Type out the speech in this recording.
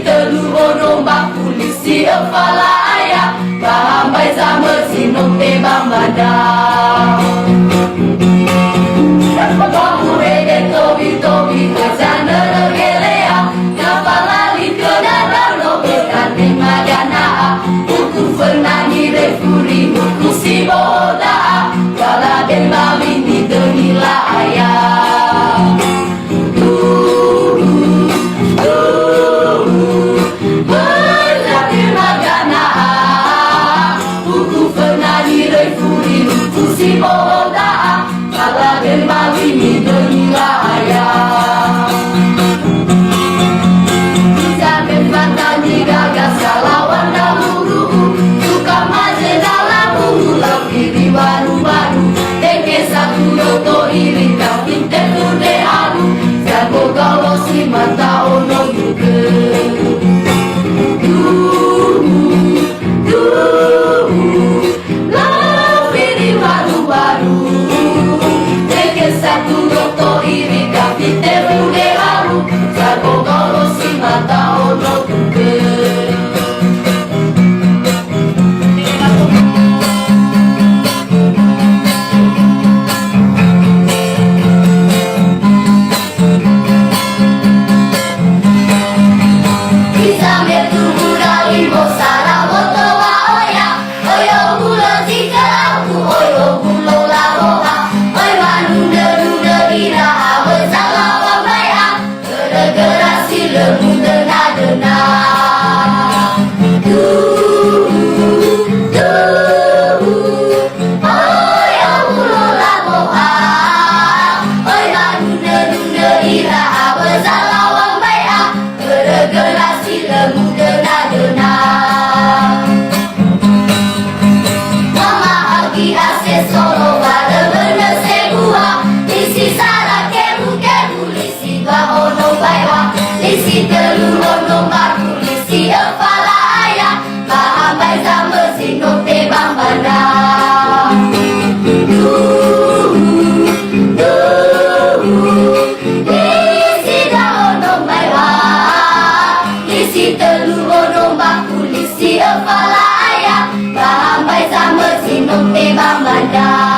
telu ono bak polisi kepala ayah bahambai sama sinong tebang badan. Kamu rede tobi kejana negelea kepala likena dano berkandeng magana buku fernani refuri buku si boda kala den babi ni denila ayah. Berkandeng magana buku fernani refuri buku si boda kala den babi ni denila ayah. Jangan batani gagas kalawan dahulu suka maje dalam ulang diri baru-baru teke satu yoto iri kau pinte tude alu jago kalau si mata ono juga. Satu yoto iri kapite bude haru jago kalau si mata ono tuke. Bisa metu budali bosara boto wa oya oyo bulo jika aku oyo bulo laboha oi manu ira awe salawa maya gerasi lemu dena oi amulo laboha oi manu ira awe salawa maya gerasi lemu dena mama agi ase solo pada bener segua isi sara kebu lisi dua ono baywa lisi telu ono baru lisi kepala ayah bahambai sama sinong tebang bandar. Lisi dua ono baywa lisi telu ono baru lisi kepala ayah bahambai sama sinong tebang bandar.